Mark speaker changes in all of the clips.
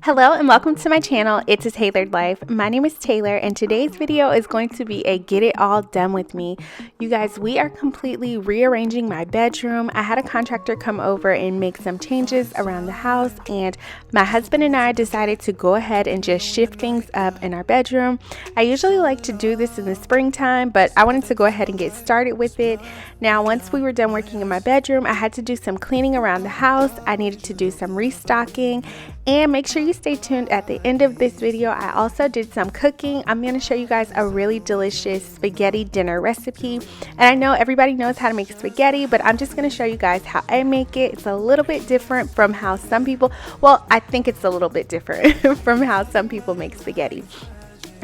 Speaker 1: Hello and welcome to my channel. It's a Tailored Life. My name is Taylor and today's video is going to be a get it all done with me. You guys, we are completely rearranging my bedroom. I had a contractor come over and make some changes around the house, and my husband and I decided to go ahead and just shift things up in our bedroom. I usually like to do this in the springtime, but I wanted to go ahead and get started with it. Now, once we were done working in my bedroom, I had to do some cleaning around the house. I needed to do some restocking, and make sure you stay tuned at the end of this video. I also did some cooking. I'm going to show you guys a really delicious spaghetti dinner recipe. And I know everybody knows how to make spaghetti, but I'm just going to show you guys how I make it. It's a little bit different from how some people, well, I think it's a little bit different from how some people make spaghetti.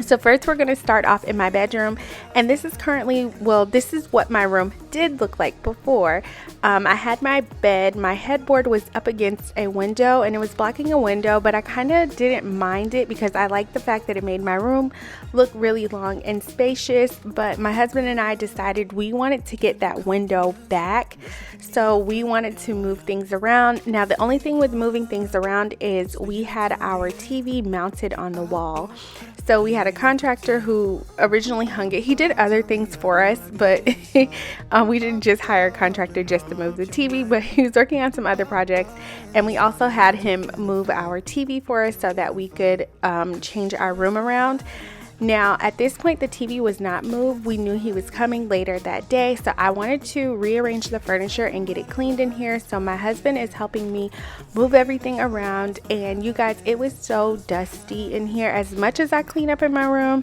Speaker 1: So first we're going to start off in my bedroom, and this is currently, well, this is what my room did look like before. I had my bed, my headboard was up against a window and it was blocking a window, but I kind of didn't mind it because I liked the fact that it made my room look really long and spacious. But my husband and I decided we wanted to get that window back, so we wanted to move things around. Now the only thing with moving things around is we had our TV mounted on the wall. So we had a contractor who originally hung it. He did other things for us, but we didn't just hire a contractor just to move the TV, but he was working on some other projects. And we also had him move our TV for us so that we could change our room around. Now, at this point, the TV was not moved. We knew he was coming later that day, so I wanted to rearrange the furniture and get it cleaned in here. So my husband is helping me move everything around, and you guys, it was so dusty in here. As much as I clean up in my room,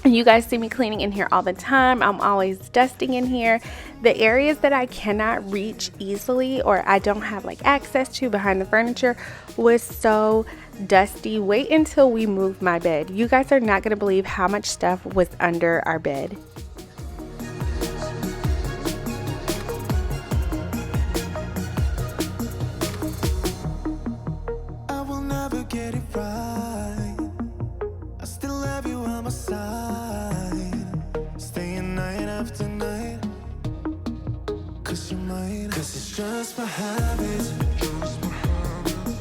Speaker 1: and you guys see me cleaning in here all the time, I'm always dusting in here. The areas that I cannot reach easily or I don't have like access to behind the furniture was so dusty. Wait until we move my bed. You guys are not going to believe how much stuff was under our bed.
Speaker 2: I will never get it right. I still have you on my side. Staying night after night. Cause you're mine. Cause it's just my habit.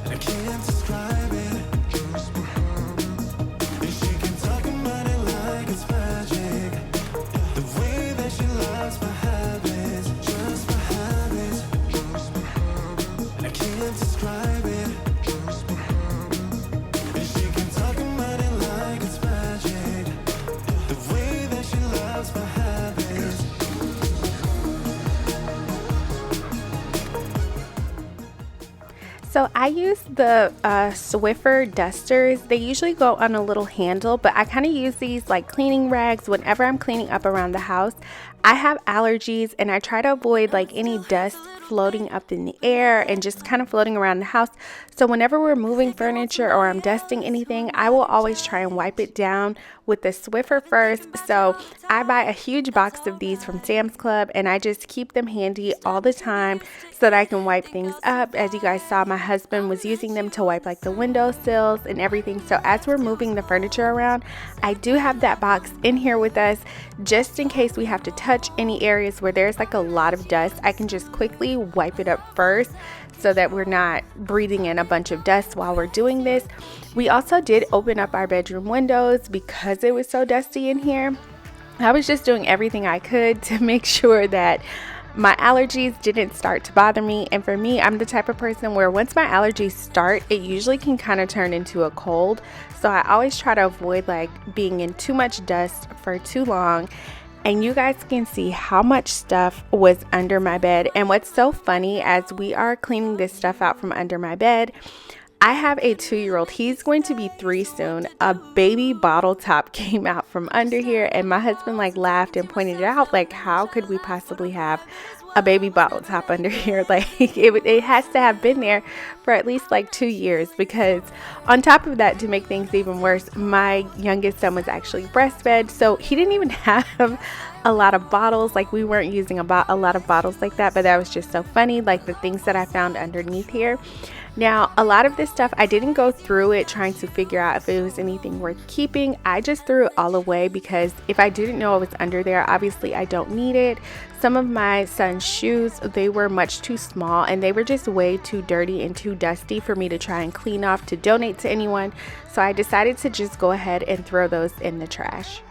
Speaker 2: And I can't describe it. And she can talk about it like it's magic. The way that she loves my habits. Just my habits. And I can't describe it. And she can talk about it like it's magic. The way that she loves my habits.
Speaker 1: So I use the Swiffer dusters. They usually go on a little handle, but I kind of use these like cleaning rags whenever I'm cleaning up around the house. I have allergies and I try to avoid like any dust floating up in the air and just kind of floating around the house. So whenever we're moving furniture or I'm dusting anything, I will always try and wipe it down with the Swiffer first. So I buy a huge box of these from Sam's Club and I just keep them handy all the time so that I can wipe things up. As you guys saw, my husband was using them to wipe like the windowsills and everything. So as we're moving the furniture around, I do have that box in here with us just in case we have to touch any areas where there's like a lot of dust. I can just quickly wipe it up first so that we're not breathing in a bunch of dust while we're doing this. We also did open up our bedroom windows because it was so dusty in here. I was just doing everything I could to make sure that my allergies didn't start to bother me. And for me, I'm the type of person where once my allergies start, it usually can kind of turn into a cold. So I always try to avoid like being in too much dust for too long. And you guys can see how much stuff was under my bed. And what's so funny, as we are cleaning this stuff out from under my bed, I have a 2-year-old. He's going to be 3 soon. A baby bottle top came out from under here, and my husband like laughed and pointed it out, like, how could we possibly have a baby bottle top under here? Like it has to have been there for at least like 2 years, because on top of that, to make things even worse, my youngest son was actually breastfed, so he didn't even have a lot of bottles. Like we weren't using a lot of bottles like that, but that was just so funny, like the things that I found underneath here. Now, a lot of this stuff, I didn't go through it trying to figure out if it was anything worth keeping. I just threw it all away because if I didn't know it was under there, obviously I don't need it. Some of my son's shoes, they were much too small and they were just way too dirty and too dusty for me to try and clean off to donate to anyone. So I decided to just go ahead and throw those in the trash.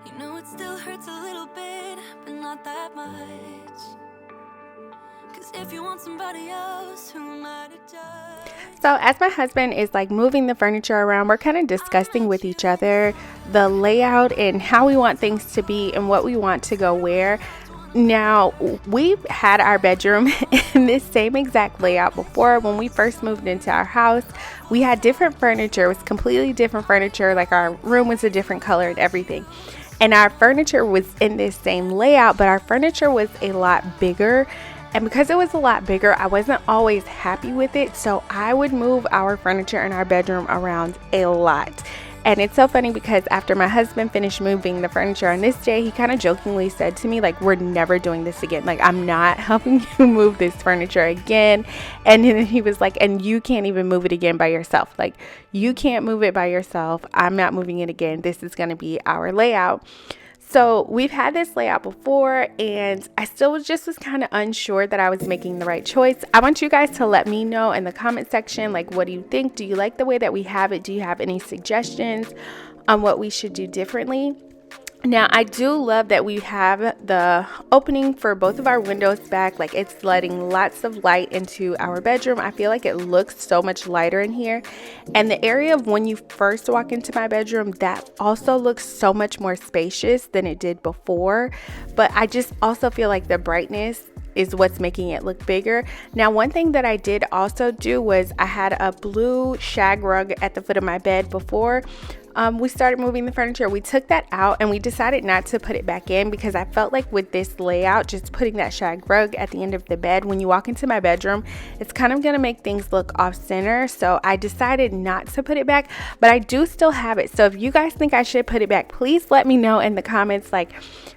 Speaker 2: You know it still hurts a little bit, but not that much. 'Cause if you want somebody else, who am I to judge?
Speaker 1: So as my husband is like moving the furniture around, we're kind of discussing with each other the layout and how we want things to be and what we want to go where. Now, we've had our bedroom in this same exact layout before. When we first moved into our house, we had different furniture. It was completely different furniture. Like our room was a different color and everything. And our furniture was in this same layout, but our furniture was a lot bigger. And because it was a lot bigger, I wasn't always happy with it. So I would move our furniture in our bedroom around a lot. And it's so funny because after my husband finished moving the furniture on this day, he kind of jokingly said to me, like, we're never doing this again. Like, I'm not helping you move this furniture again. And then he was like, and you can't even move it again by yourself. Like, you can't move it by yourself. I'm not moving it again. This is going to be our layout. So we've had this layout before, and I still was kind of unsure that I was making the right choice. I want you guys to let me know in the comment section, like, what do you think? Do you like the way that we have it? Do you have any suggestions on what we should do differently? Now, I do love that we have the opening for both of our windows back. Like, it's letting lots of light into our bedroom. I feel like it looks so much lighter in here. And the area of when you first walk into my bedroom, that also looks so much more spacious than it did before. But I just also feel like the brightness is what's making it look bigger. Now, one thing that I did also do was I had a blue shag rug at the foot of my bed before we started moving the furniture. We took that out and we decided not to put it back in because I felt like with this layout, just putting that shag rug at the end of the bed, when you walk into my bedroom, it's kind of going to make things look off center. So I decided not to put it back, but I do still have it. So if you guys think I should put it back, please let me know in the comments. Like,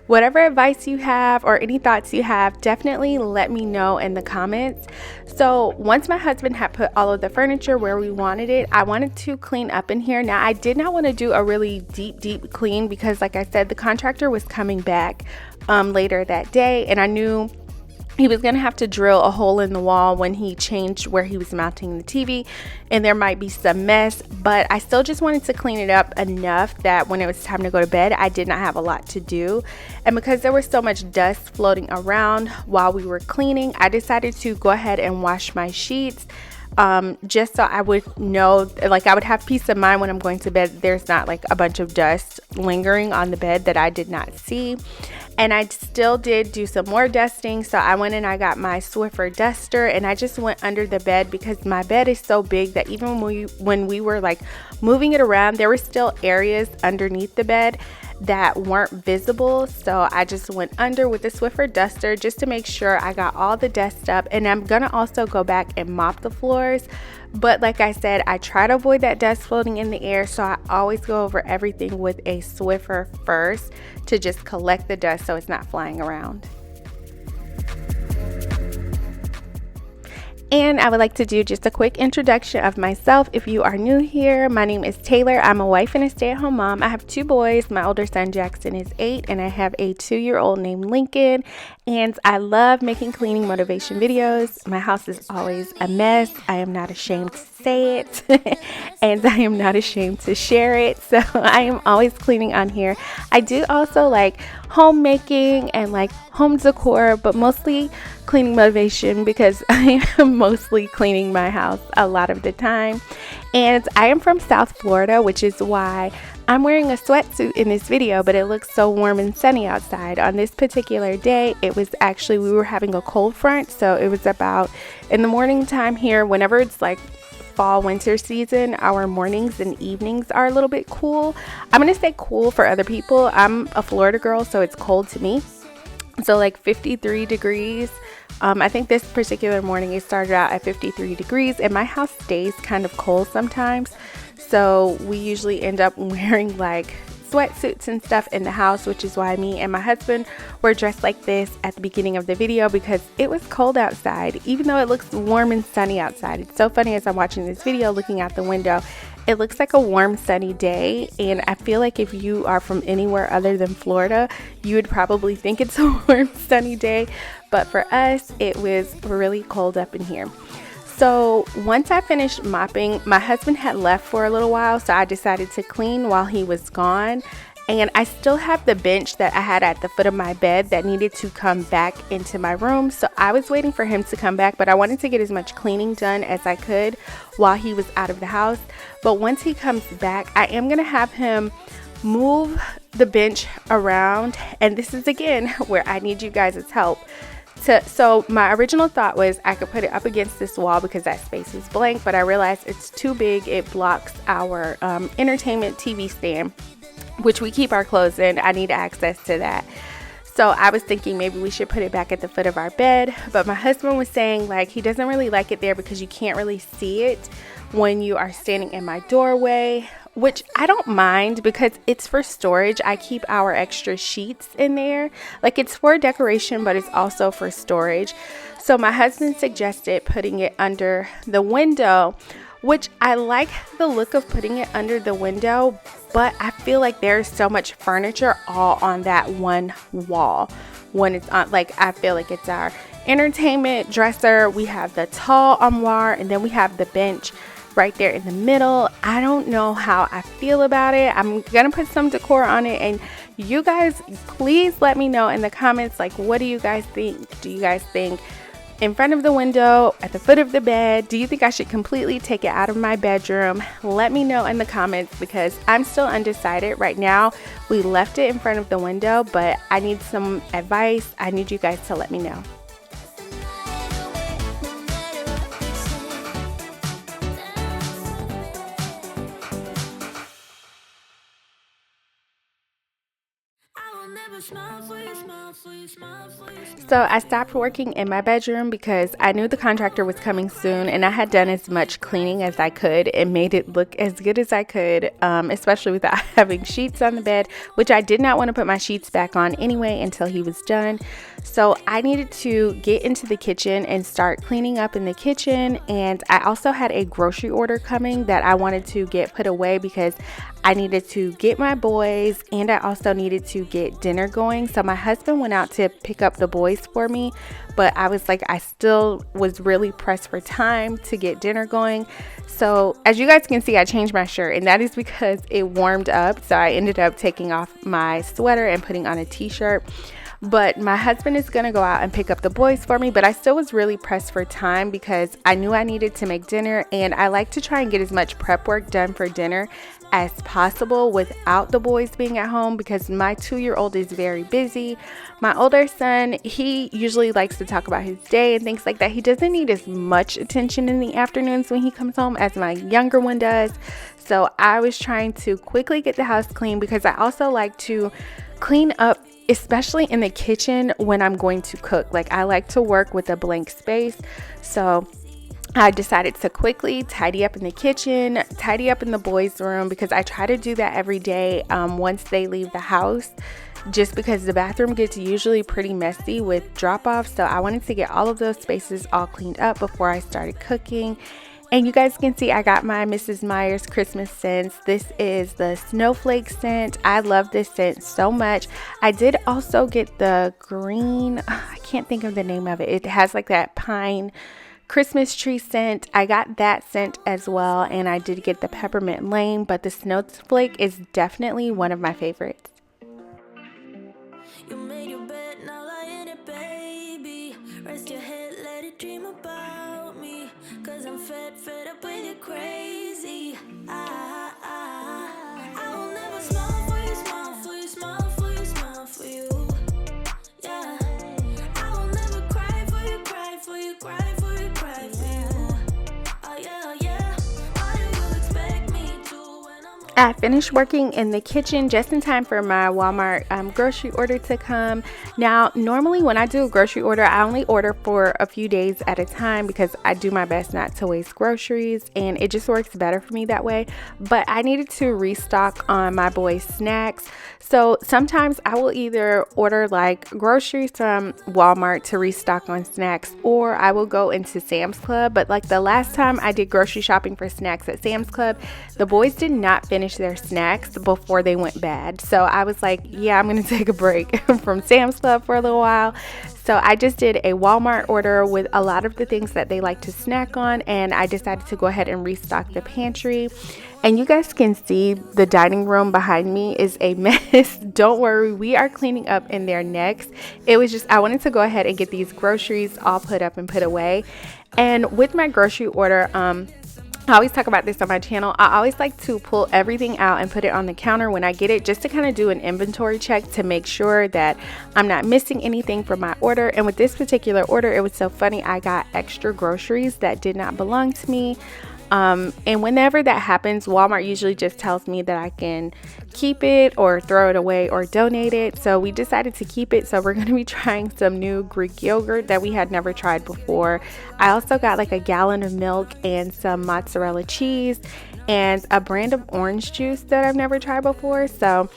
Speaker 1: whatever advice you have or any thoughts you have, definitely let me know in the comments. So once my husband had put all of the furniture where we wanted it, I wanted to clean up in here. Now, I did not want to do a really deep clean because, like I said, the contractor was coming back later that day, and I knew he was going to have to drill a hole in the wall when he changed where he was mounting the TV, and there might be some mess, but I still just wanted to clean it up enough that when it was time to go to bed, I did not have a lot to do. And because there was so much dust floating around while we were cleaning, I decided to go ahead and wash my sheets. Just so I would know, like, I would have peace of mind when I'm going to bed. There's not like a bunch of dust lingering on the bed that I did not see. And I still did do some more dusting. So I went and I got my Swiffer duster and I just went under the bed because my bed is so big that even when we were like moving it around, there were still areas underneath the bed that weren't visible. So I just went under with the Swiffer duster just to make sure I got all the dust up. And I'm gonna also go back and mop the floors, but like I said, I try to avoid that dust floating in the air, so I always go over everything with a Swiffer first to just collect the dust so it's not flying around. And I would like to do just a quick introduction of myself. If you are new here, my name is Taylor. I'm a wife and a stay-at-home mom. I have 2 boys. My older son Jackson is 8 and I have a 2-year-old named Lincoln. And I love making cleaning motivation videos. My house is always a mess. I am not ashamed to say it and I am not ashamed to share it. So I am always cleaning on here. I do also like homemaking and like home decor, but mostly cleaning motivation because I am mostly cleaning my house a lot of the time. And I am from South Florida, which is why I'm wearing a sweatsuit in this video, but it looks so warm and sunny outside. On this particular day, it was actually, we were having a cold front, so it was about in the morning time here, whenever it's like fall winter season, our mornings and evenings are a little bit cool. I'm gonna say cool for other people. I'm a Florida girl, so it's cold to me. So like 53 degrees. I think this particular morning it started out at 53 degrees and my house stays kind of cold sometimes. So we usually end up wearing like sweatsuits and stuff in the house, which is why me and my husband were dressed like this at the beginning of the video, because it was cold outside, even though it looks warm and sunny outside. It's so funny, as I'm watching this video, looking out the window, it looks like a warm sunny day, and I feel like if you are from anywhere other than Florida, you would probably think it's a warm sunny day, but for us it was really cold up in here. So once I finished mopping, my husband had left for a little while, so I decided to clean while he was gone. And I still have the bench that I had at the foot of my bed that needed to come back into my room. So I was waiting for him to come back, but I wanted to get as much cleaning done as I could while he was out of the house. But once he comes back, I am going to have him move the bench around. And this is again where I need you guys' help. So my original thought was I could put it up against this wall because that space is blank, but I realized it's too big. It blocks our entertainment TV stand, which we keep our clothes in. I need access to that. So I was thinking maybe we should put it back at the foot of our bed, but my husband was saying like he doesn't really like it there because you can't really see it when you are standing in my doorway, which I don't mind because it's for storage. I keep our extra sheets in there. Like, it's for decoration, but it's also for storage. So my husband suggested putting it under the window, which I like the look of putting it under the window, but I feel like there's so much furniture all on that one wall. When it's on, like, I feel like it's our entertainment dresser, we have the tall armoire, and then we have the bench right there in the middle. I don't know how I feel about it. I'm gonna put some decor on it, and you guys please let me know in the comments, like, what do you guys think? Do you guys think in front of the window, at the foot of the bed? Do you think I should completely take it out of my bedroom? Let me know in the comments because I'm still undecided right now. We left it in front of the window, but I need some advice. I need you guys to let me know. So I stopped working in my bedroom because I knew the contractor was coming soon, and I had done as much cleaning as I could and made it look as good as I could, especially without having sheets on the bed, which I did not want to put my sheets back on anyway until he was done. So I needed to get into the kitchen and start cleaning up in the kitchen, and I also had a grocery order coming that I wanted to get put away because I needed to get my boys, and I also needed to get dinner going. So my husband went out to pick up the boys for me, but I was like, I still was really pressed for time to get dinner going. So as you guys can see, I changed my shirt, and that is because it warmed up. So I ended up taking off my sweater and putting on a t-shirt. But my husband is going to go out and pick up the boys for me, but I still was really pressed for time because I knew I needed to make dinner, and I like to try and get as much prep work done for dinner as possible without the boys being at home because my 2-year-old is very busy. My older son, he usually likes to talk about his day and things like that. He doesn't need as much attention in the afternoons when he comes home as my younger one does. So I was trying to quickly get the house clean because I also like to clean up, especially in the kitchen when I'm going to cook. Like, I like to work with a blank space. So I decided to quickly tidy up in the kitchen, tidy up in the boys' room, because I try to do that every day once they leave the house, just because the bathroom gets usually pretty messy with drop-offs. So I wanted to get all of those spaces all cleaned up before I started cooking. And you guys can see I got my Mrs. Meyer's Christmas scents. This is the snowflake scent. I love this scent so much. I did also get the green, I can't think of the name of it. It has like that pine Christmas tree scent. I got that scent as well, and I did get the peppermint lane, but the snowflake is definitely one of my favorites.
Speaker 2: You made your bed, now lie in it, baby. Rest your head, let it dream about me. Cause I'm fed up with you, crazy. I will never smile for you, smile for you, smile for you, smile for you. Yeah. I will never cry for you, cry for you, cry for you, cry for you. Oh yeah, oh yeah. Why do you expect me to when I'm
Speaker 1: I finished working in the kitchen just in time for my Walmart grocery order to come. Now, normally when I do a grocery order, I only order for a few days at a time because I do my best not to waste groceries, and it just works better for me that way. But I needed to restock on my boys' snacks. So sometimes I will either order like groceries from Walmart to restock on snacks, or I will go into Sam's Club. But like the last time I did grocery shopping for snacks at Sam's Club, the boys did not finish their snacks before they went bad. So I was like, yeah, I'm gonna take a break from Sam's Club for a little while. So I just did a Walmart order with a lot of the things that they like to snack on, and I decided to go ahead and restock the pantry. And you guys can see the dining room behind me is a mess. Don't worry, we are cleaning up in there next. It was just, I wanted to go ahead and get these groceries all put up and put away. And with my grocery order, I always talk about this on my channel. I always like to pull everything out and put it on the counter when I get it, just to kind of do an inventory check to make sure that I'm not missing anything from my order. And with this particular order, it was so funny. I got extra groceries that did not belong to me. And whenever that happens, Walmart usually just tells me that I can keep it or throw it away or donate it. So we decided to keep it. So we're going to be trying some new Greek yogurt that we had never tried before. I also got like a gallon of milk and some mozzarella cheese and a brand of orange juice that I've never tried before. So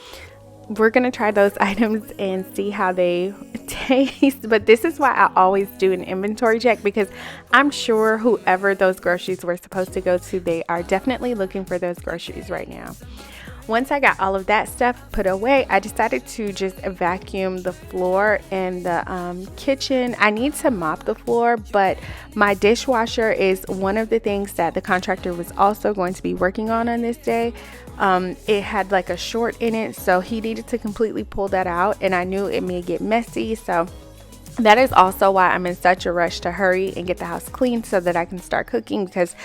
Speaker 1: we're going to try those items and see how they taste. But this is why I always do an inventory check, because I'm sure whoever those groceries were supposed to go to, they are definitely looking for those groceries right now. Once I got all of that stuff put away, I decided to just vacuum the floor in the kitchen. I need to mop the floor, but my dishwasher is one of the things that the contractor was also going to be working on this day. It had like a short in it, so he needed to completely pull that out, and I knew it may get messy. So that is also why I'm in such a rush to hurry and get the house clean so that I can start cooking, because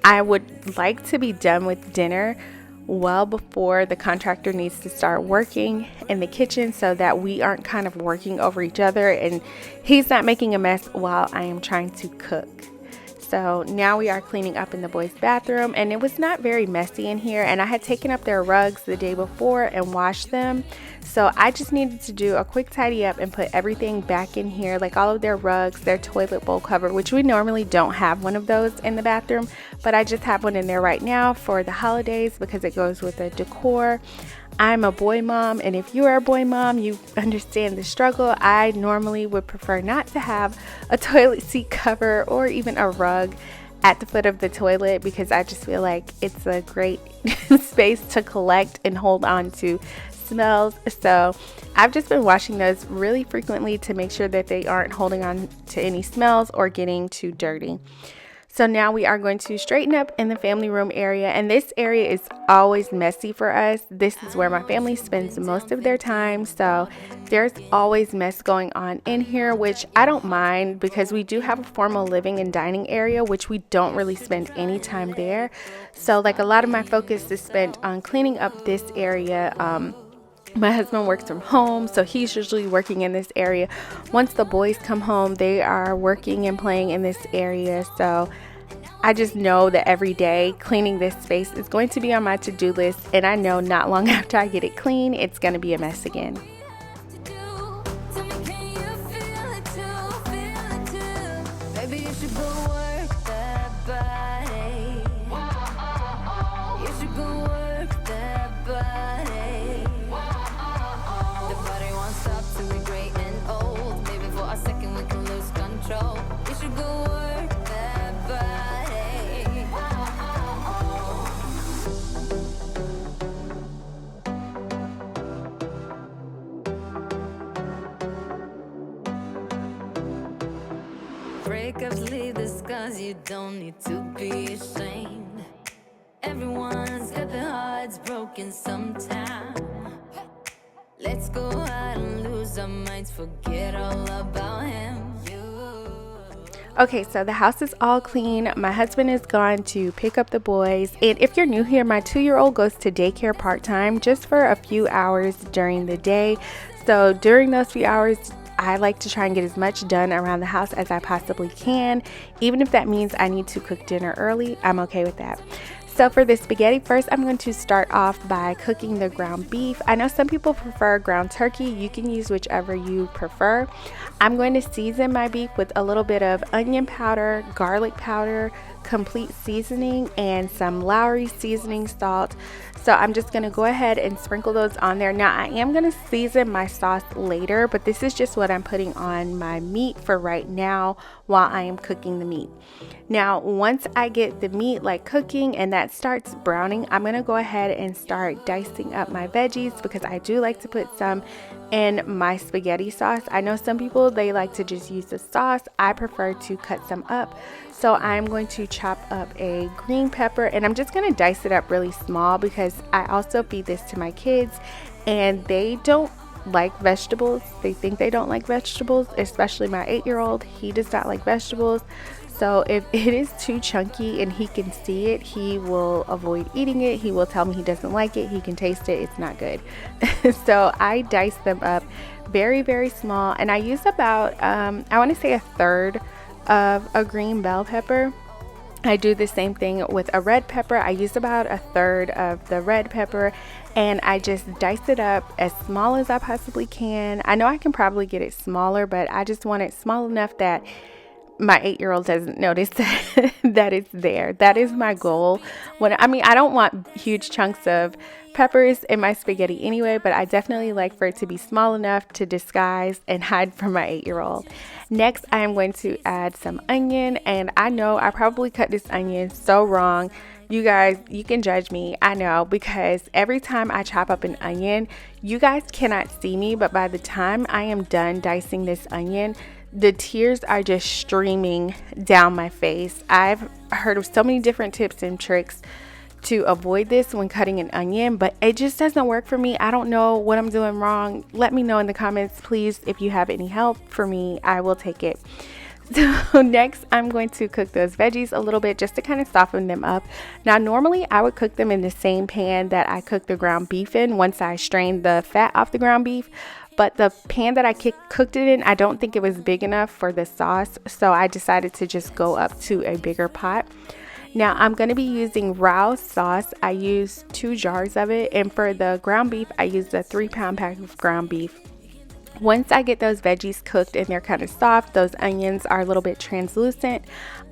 Speaker 1: I would like to be done with dinner well before the contractor needs to start working in the kitchen, so that we aren't kind of working over each other and he's not making a mess while I am trying to cook. So now we are cleaning up in the boys' bathroom, and it was not very messy in here, and I had taken up their rugs the day before and washed them. So I just needed to do a quick tidy up and put everything back in here, like all of their rugs, their toilet bowl cover, which we normally don't have one of those in the bathroom, but I just have one in there right now for the holidays because it goes with the decor. I'm a boy mom, and if you are a boy mom, you understand the struggle. I normally would prefer not to have a toilet seat cover or even a rug at the foot of the toilet, because I just feel like it's a great space to collect and hold on to smells. So I've just been washing those really frequently to make sure that they aren't holding on to any smells or getting too dirty. So now we are going to straighten up in the family room area, and this area is always messy for us. This is where my family spends most of their time, so there's always mess going on in here, which I don't mind because we do have a formal living and dining area, which we don't really spend any time there. So like a lot of my focus is spent on cleaning up this area. My husband works from home, so he's usually working in this area. Once the boys come home, they are working and playing in this area. So I just know that every day cleaning this space is going to be on my to-do list, and I know not long after I get it clean, it's going to be a mess again.
Speaker 2: Breakups leave the scars, you don't need to be ashamed. Everyone's got their hearts broken sometime. Let's go out and lose our minds, forget all about him.
Speaker 1: Okay, so the house is all clean. My husband is gone to pick up the boys. And if you're new here, my 2-year-old goes to daycare part-time just for a few hours during the day. So during those few hours, I like to try and get as much done around the house as I possibly can. Even if that means I need to cook dinner early, I'm okay with that. So for the spaghetti, first I'm going to start off by cooking the ground beef. I know some people prefer ground turkey. You can use whichever you prefer. I'm going to season my beef with a little bit of onion powder, garlic powder, complete seasoning, and some Lowry seasoning salt. So I'm just going to go ahead and sprinkle those on there. Now I am going to season my sauce later, but this is just what I'm putting on my meat for right now while I am cooking the meat. Now once I get the meat like cooking and that starts browning, I'm going to go ahead and start dicing up my veggies because I do like to put some in my spaghetti sauce. I know some people, they like to just use the sauce. I prefer to cut some up. So I'm going to chop up a green pepper, and I'm just going to dice it up really small because I also feed this to my kids and they don't like vegetables. They think they don't like vegetables, especially my 8-year-old. He does not like vegetables. So if it is too chunky and he can see it, he will avoid eating it. He will tell me he doesn't like it. He can taste it. It's not good. So I dice them up very, very small. And I use about, I want to say a third of a green bell pepper. I do the same thing with a red pepper. I use about a third of the red pepper and I just dice it up as small as I possibly can. I know I can probably get it smaller, but I just want it small enough that my 8-year-old doesn't notice that it's there. That is my goal. I don't want huge chunks of peppers in my spaghetti anyway, but I definitely like for it to be small enough to disguise and hide from my 8-year-old. Next, I am going to add some onion, and I know I probably cut this onion so wrong. You guys, you can judge me, I know, because every time I chop up an onion, you guys cannot see me, but by the time I am done dicing this onion, the tears are just streaming down my face. I've heard of so many different tips and tricks to avoid this when cutting an onion, but it just doesn't work for me. I don't know what I'm doing wrong. Let me know in the comments, please. If you have any help for me, I will take it. So next, I'm going to cook those veggies a little bit just to kind of soften them up. Now, normally I would cook them in the same pan that I cooked the ground beef in once I strained the fat off the ground beef. But the pan that I cooked it in, I don't think it was big enough for the sauce. So I decided to just go up to a bigger pot. Now I'm going to be using Rouse sauce. I use 2 jars of it. And for the ground beef, I used a 3-pound pack of ground beef. Once I get those veggies cooked and they're kind of soft, those onions are a little bit translucent,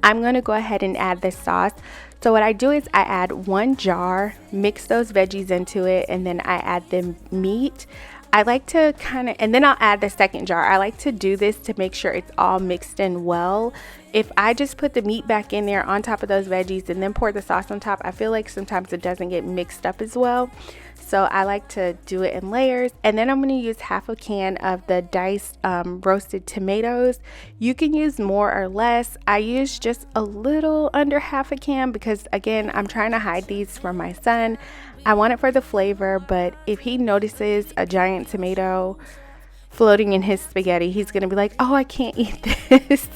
Speaker 1: I'm going to go ahead and add this sauce. So what I do is I add 1 jar, mix those veggies into it, and then I add the meat. I like to and then I'll add the second jar. I like to do this to make sure it's all mixed in well. If I just put the meat back in there on top of those veggies and then pour the sauce on top, I feel like sometimes it doesn't get mixed up as well. So I like to do it in layers. And then I'm going to use half a can of the diced roasted tomatoes. You can use more or less. I use just a little under half a can because, again, I'm trying to hide these from my son. I want it for the flavor, but if he notices a giant tomato floating in his spaghetti, he's going to be like, oh, I can't eat this.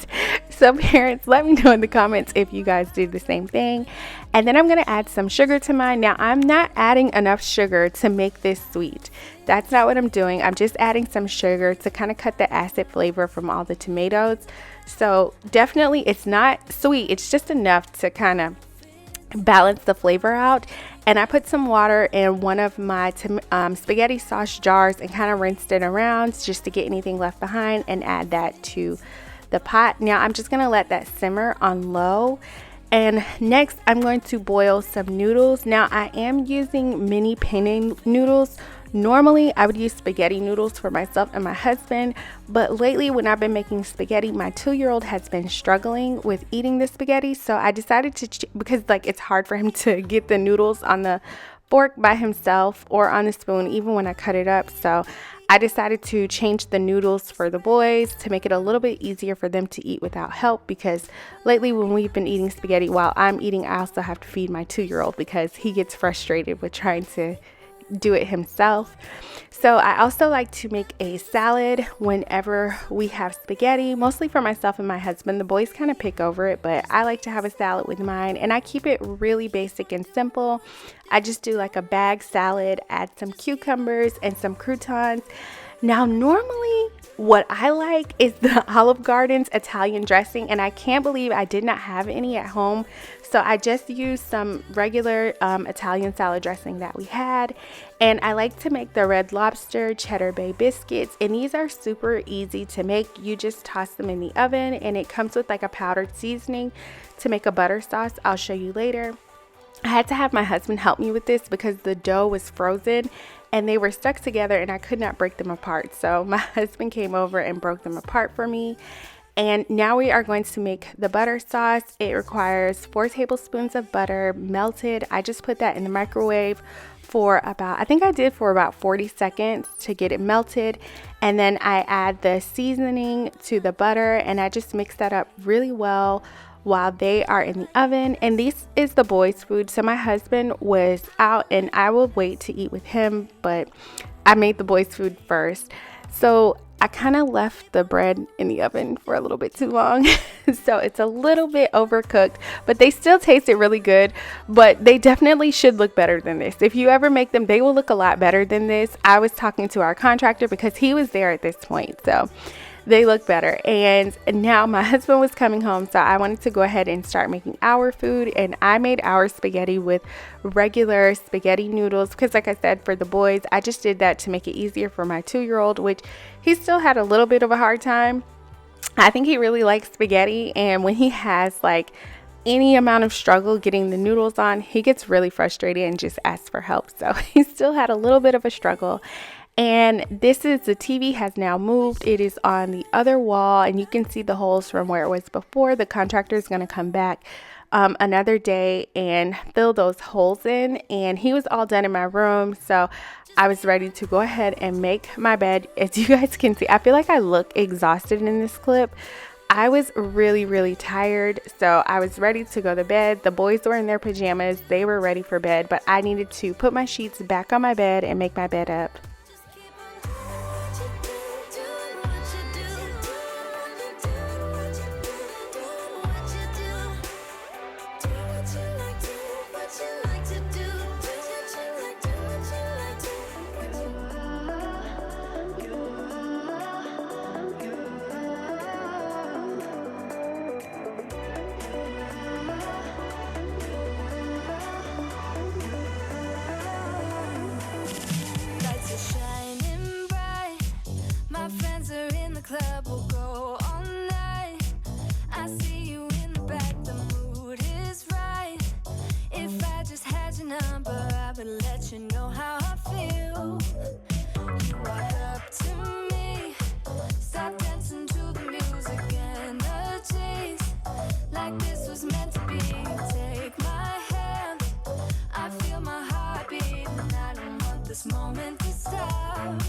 Speaker 1: So parents, let me know in the comments if you guys do the same thing. And then I'm going to add some sugar to mine. Now, I'm not adding enough sugar to make this sweet. That's not what I'm doing. I'm just adding some sugar to kind of cut the acid flavor from all the tomatoes. So definitely it's not sweet. It's just enough to kind of balance the flavor out. And I put some water in one of my spaghetti sauce jars and kind of rinsed it around just to get anything left behind and add that to the pot. Now I'm just going to let that simmer on low. And next I'm going to boil some noodles. Now I am using mini penne noodles. Normally I would use spaghetti noodles for myself and my husband, but lately when I've been making spaghetti, my 2-year-old has been struggling with eating the spaghetti. So I decided to, because it's hard for him to get the noodles on the fork by himself or on the spoon, even when I cut it up. So I decided to change the noodles for the boys to make it a little bit easier for them to eat without help, because lately when we've been eating spaghetti while I'm eating, I also have to feed my 2-year-old because he gets frustrated with trying to do it himself. So I also like to make a salad whenever we have spaghetti, mostly for myself and my husband. The boys kind of pick over it, but I like to have a salad with mine, and I keep it really basic and simple. I just do like a bag salad, add some cucumbers and some croutons. Now normally What I like is the Olive Garden's Italian dressing, and I can't believe I did not have any at home. So I just used some regular Italian salad dressing that we had. And I like to make the Red Lobster Cheddar Bay biscuits, and these are super easy to make. You just toss them in the oven, and it comes with like a powdered seasoning to make a butter sauce. I'll show you later. I had to have my husband help me with this because the dough was frozen and they were stuck together and I could not break them apart. So my husband came over and broke them apart for me. And now we are going to make the butter sauce. It requires 4 tablespoons of butter melted. I just put that in the microwave for about, I think I did for about 40 seconds to get it melted. And then I add the seasoning to the butter and I just mix that up really well while they are in the oven. And this is the boys' food. So my husband was out and I will wait to eat with him, but I made the boys' food first. So I kind of left the bread in the oven for a little bit too long. So it's a little bit overcooked, but they still tasted really good, but they definitely should look better than this. If you ever make them, they will look a lot better than this. I was talking to our contractor because he was there at this point. So they look better. And now my husband was coming home, so I wanted to go ahead and start making our food. And I made our spaghetti with regular spaghetti noodles because, like I said, for the boys, I just did that to make it easier for my 2-year-old, which he still had a little bit of a hard time. I think he really likes spaghetti, and when he has like any amount of struggle getting the noodles on, he gets really frustrated and just asks for help. So he still had a little bit of a struggle. And this is, the TV has now moved. It is on the other wall and you can see the holes from where it was before. The contractor is going to come back another day and fill those holes in. And he was all done in my room, so I was ready to go ahead and make my bed. As you guys can see, I feel like I look exhausted in this clip. I was really tired, so I was ready to go to bed. The boys were in their pajamas. They were ready for bed, but I needed to put my sheets back on my bed and make my bed up.
Speaker 2: Club will go all night. I see you in the back, the mood is right. If I just had your number, I would let you know how I feel. You walk up to me, start dancing to the music and the chase, like this was meant to be. Take my hand, I feel my heart beat, and I don't want this moment to stop.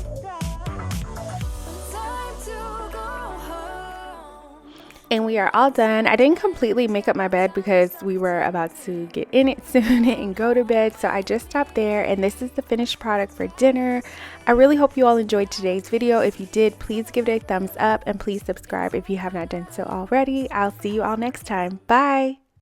Speaker 1: And we are all done. I didn't completely make up my bed because we were about to get in it soon and go to bed. So I just stopped there, and this is the finished product for dinner. I really hope you all enjoyed today's video. If you did, please give it a thumbs up and please subscribe if you have not done so already. I'll see you all next time. Bye.